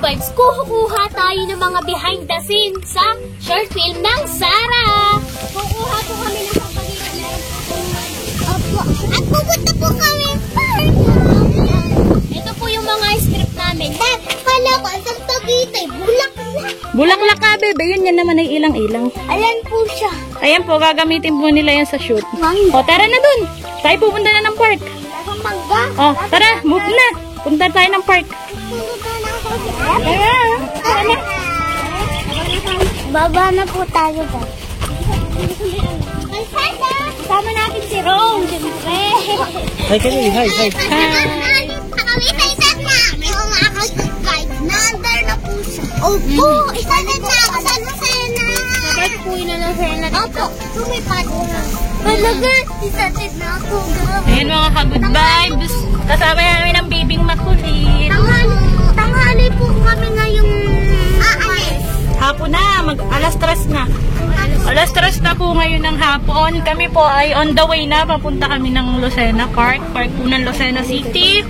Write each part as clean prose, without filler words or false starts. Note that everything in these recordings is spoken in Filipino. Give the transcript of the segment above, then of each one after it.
vibes, kukuha tayo ng mga behind the scenes sa short film ng Sarah. Kukuha po kami ng kapalitan. Opo. At pupunta po kami. Ito po yung mga script namin. Kala ko, ang Tagaytay, bulaklak. Bulaklak ka, bebe. Yun yan naman ay ilang-ilang. Ayan po siya. Ayan po, gagamitin po nila yan sa shoot. O, tara na dun. Tayo pupunta na ng park. Mangga. O, tara, move na. Punta tayo ng park. Tara na. Baba na po tayo ba? Kasama natin si Rome, siyempre. Hi, Kali. Hi. Kami sa isa na. May mga guide. Nandar na po siya. Opo, isa na siya. Kasama sa'yo na. Bakit po yun na lang sa'yo na dito? Opo, sumipad na. Talaga, isa-tit na ako. Ayan mga ka-good vibes. Kasama namin ang bibing makulit. Tanghali po kami ngayong aalis. Hapon na, alas 3 na. Alas 3 na po ngayon ng hapon. Kami po ay on the way na. Papunta kami ng Lucena Park. Park po ng Lucena City.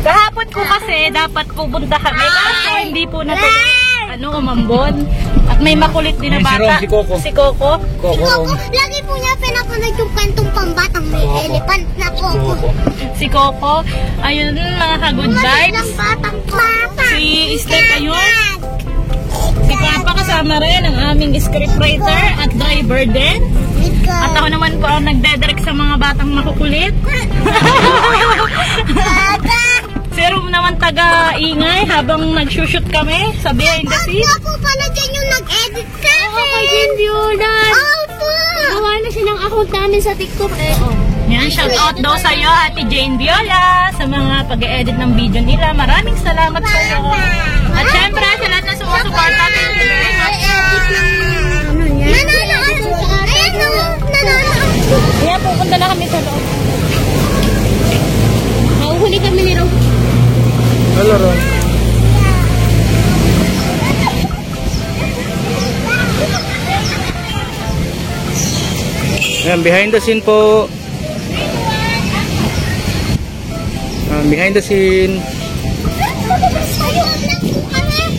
Kahapon po kasi dapat pupunta kami. Kaso hindi po natuloy. Umambon. At may makulit din na bata. Si Coco. Si Coco. Lagi po niya pinapanood yung kwentong pambatang may elephant na Coco. Si Coco. Ayun mga ka-good vibes. Batang Papa. Si Steph ayun. Si Papa kasama rin ang aming scriptwriter at driver din. At ako naman po ang nagdedirect sa mga batang makukulit. Si Rum naman taga-ingay habang nag-shoot kami sa behind the scenes. Ako pala dyan yung nag-edit kami. Ako din yun. Opo. Gawa na siya ng account namin sa TikTok. Yan, shout out daw sa'yo, Ate Jane Viola, sa mga pag-e-edit ng video nila. Maraming salamat sa'yo. At syempre, sa lahat na sumusuporta, thank you very much. Ayan, pupunta na kami sa loob. Mauhuli kami ni Ro. Hello, Ron. Ayan, behind the scene po. Behind the scene.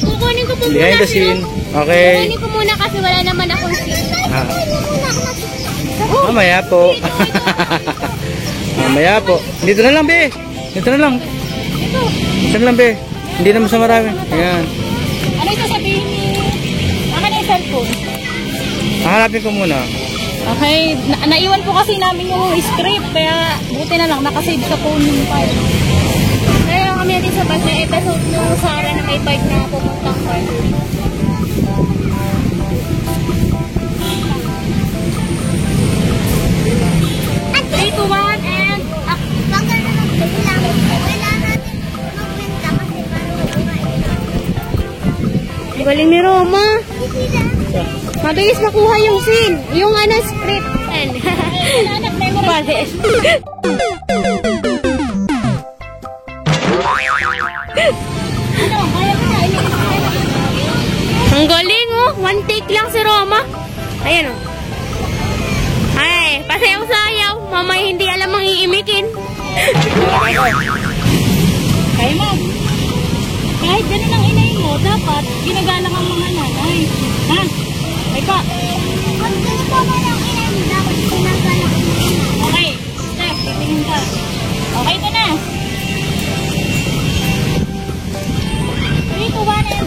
Kukunin ko po muna. Behind the scene. Okay. Kukunin ko muna kasi wala naman akong scene. Mamaya po. Mamaya po. Dito na lang, be. Dito na lang. Dito na lang, be. Hindi naman sa marami. Ayan. Ano ito sabihin ni... Akin na yung cellphone. Hahanapin ko muna. Okay, naiwan po kasi namin yung script, kaya buti na lang, nakasave sa phone yung file. Kaya kami natin sa bus na episode ng Sarah na may bike na pupuntang park. 3, 2, 1, and bagal na lang. Kailangan natin magpinta kasi galing ni Roma. Mabilis makuha yung scene. Yung script. Bales. Ang galing one take lang si Roma. Ayan Ay, pasayaw-sayaw. Mamay hindi alam ang iimikin. Kaya mo, kahit ganun ang inay mo, dapat ginagalang ang mga nanay. Ha? Ay pa. Ang ganito mo ng inay mo, dapat ginagalang. Okay, Steph, titingin ka. Okay ka na. 3, 2, 1, and...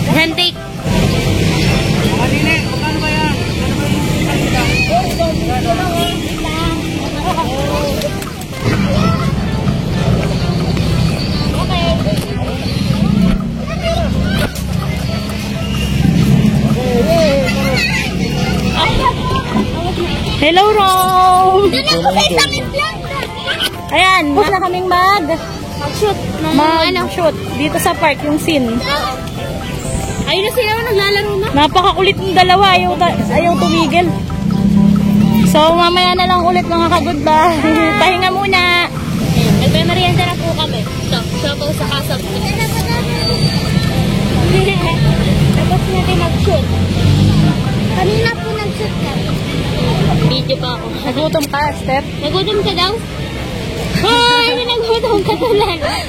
Hand take. Hello, Rom! Ayan, bus na kaming Mag-shoot. mag-shoot dito sa park, yung scene. Ayun na sila naglalaro na. Napakakulit ng dalawa, ayaw tumigil. So, mamaya na lang ulit mga ka-good bye. Pahinga muna. Nagme-merienda na po kami. Sabaw sa kasap. Tapos natin mag-shoot. Kanina po nag-shoot ka. Video pa ako. Nagutom ka, Steph? Nagutom ka daw? Hoy, nagutom ka talaga.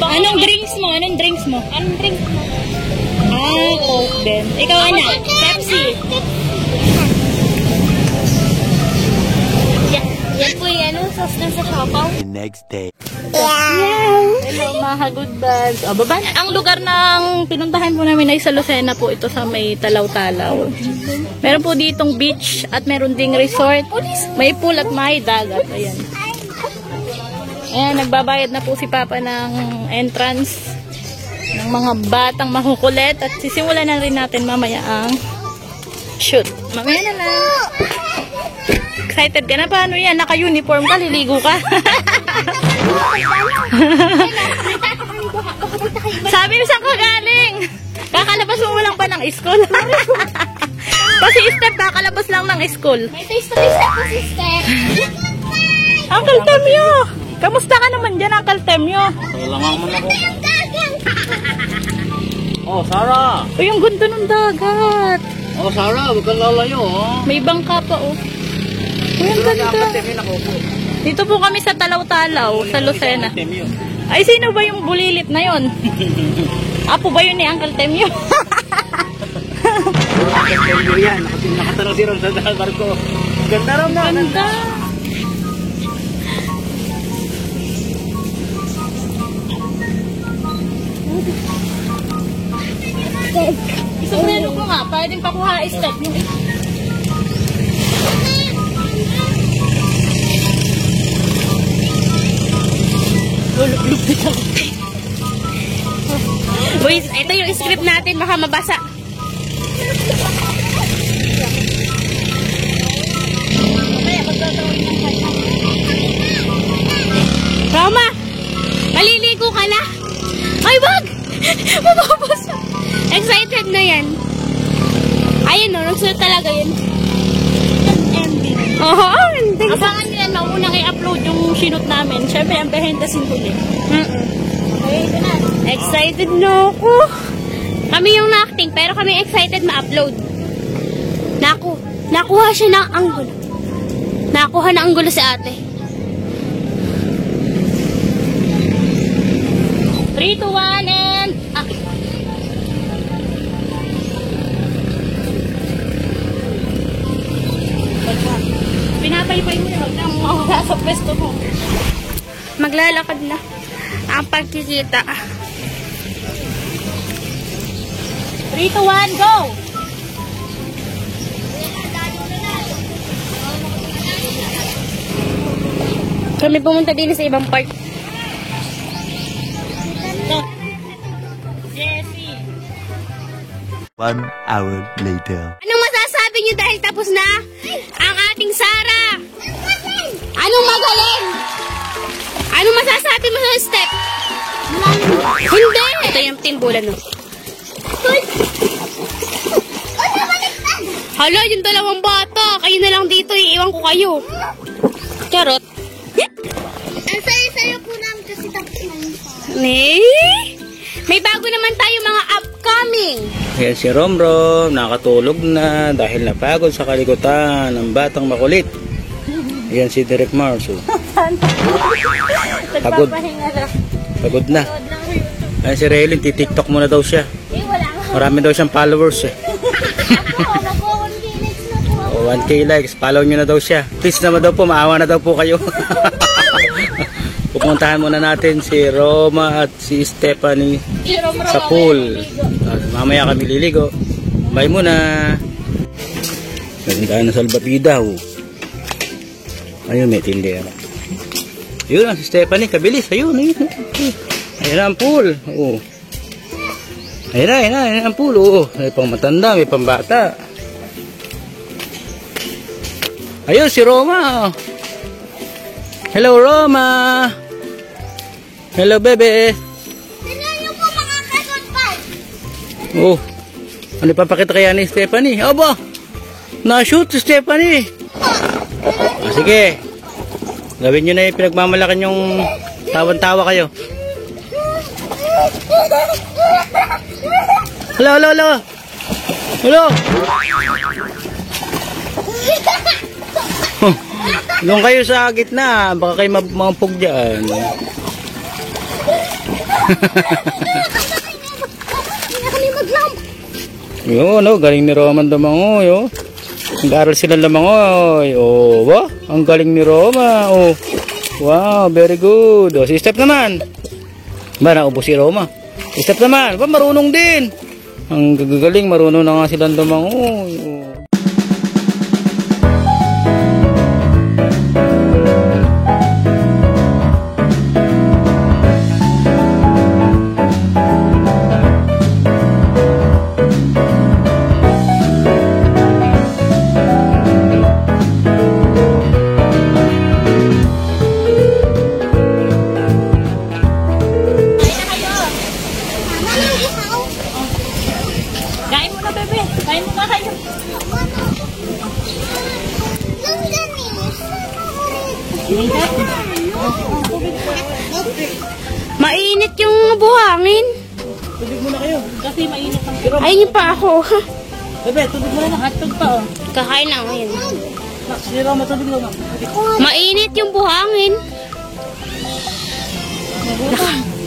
Anong drinks mo? Anong drinks mo? Anong drink mo? Ah, Coke din. Ikaw, anak? Pepsi. Yan po yan. Sauce na sa Siopaw. Next day. Hello, mga good bags. O, baba. Ang lugar ng pinuntahan po namin ay sa Lucena po. Ito sa may Talaw-Talaw. Meron po ditong beach at meron ding resort. May pool at may dagat. Ayan. Ayan, nagbabayad na po si Papa ng entrance ng mga batang makukulit. At sisimulan na rin natin mamaya ang shoot. Mamaya na lang. Excited ka na? Paano yan? Naka-uniform ka? Liligo ka? Sabi mo saan ka galing? Kakalabas mo lang ba ng school? Kasi Steph, kakalabas lang ng school. May taste-taste po si Steph. Uncle Temyo! Kamusta ka naman dyan, Uncle Temyo? Kailangan mo na ko. Oh, Sarah! Uy, yung ganda ng dagat. Oh, Sarah, huwag kang lalayo, oh. May bangka pa, oh. Uy, ang ganda. Dito po kami sa Talaw-Talaw, sa Lucena. Ay, sino ba yung bulilit na yon? Apo ba yun ni Uncle Temyo? Uncle Temyo yan. Nakatanong si Ron sa barko. Ganda rin na. Ganda. Isumero ko nga, pwedeng pakuha step. Lupit ako. Uy, ito yung script natin. Baka mabasa. Roma! Maliligo ka na? Ay, wag! Mababasa. Excited na yan. Ayun o, nagsulat talaga yun. Ending. Oo, ending. Abangan nyo yan, maunang i-upload yung sinut namin. Siyempre, ang behind the scene huli. Okay, ito na. Excited na ako. Kami yung na-acting, pero kami excited ma-upload. Nakuha siya ng anggulo. Nakuha ng anggulo si ate. 3, 2, 1, and... Pinapaypay mo yun, huwag nang mawala sa pwesto mo. Maglalakad na ang pagkikita. 3, 2, 1, go! Kami pumunta din sa ibang park. Jessie. 1 hour later. Anong masasabi niyo dahil tapos na ang ating Sarah? Anong magaling? Anong masasabi mo sa step? Hindi! Ito yung timbulan, no? Hala, yung dalawang bata. Kayo na lang dito, iiwan ko kayo. Charot. Ang saya-saya po namin kasi tapos na yun. May bago naman tayo mga upcoming. Ayan si Romrom, nakatulog na dahil napagod sa kalikutan ng batang makulit. Ayan si Derek Mars. Oh. Pagod. Nagpapahinga na. Pagod na. Ayan si Raylin, titiktok muna daw siya. Wala nga. Marami daw siyang followers eh. Ako, mag-1K likes na po. O, 1K likes, follow nyo na daw siya. Please naman daw po, maawa na daw po kayo. Pupuntahan muna natin si Roma at si Stephanie sa pool. Mamaya kami liligo. Bye muna. Ganda na salbapida. Oh. Ayun, may tindera. Yun si Stephanie, kabilis. Ayun, ayun. Ayun ang pool. Oh. Ayun ang pool. Oh. May pang matanda, may pang bata. Ayun si Roma. Hello Roma. Hello bebe. Tignan niyo po mga kasunpad. Oh. Ano ipapakita kaya ni Stephanie? Aba. Na-shoot si Stephanie. Sige. Gawin nyo na yung pinagmamalakan yung tawan-tawa kayo. Hello. Hello? Doon kayo sa gitna, baka kayo mampog dyan. Yun, no, galing ni Roman Damangoy, oh. Nag-aaral sila Damangoy. Oh, ba? Ang galing ni Roma, oh. Wow, very good. Oh, si Steph naman. Ba, naubos si Roma. Si Steph naman, ba, marunong din. Ang gagaling, marunong na nga silang Damangoy, oh. Kain mo na, bebe. Kain mo na kayo. Mainit yung buhangin. Tubig muna kayo. Kasi mainit ang Ayun pa ako. Bebe, tubig muna na. hatog pa, oh. Kakain na ngayon. Si Roma, tubig Roma. Mainit yung buhangin.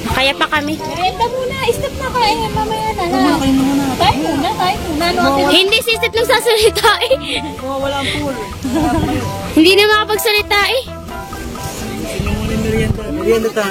Kaya pa kami. Merienda muna. Stop na kain. Mamaya na. Kain muna. Kain muna. Kain muna. Hindi si Steph nagsasalita eh. Wala ang pool. Hindi na makapagsalita eh. Sino muna yung merienda? Merienda ta.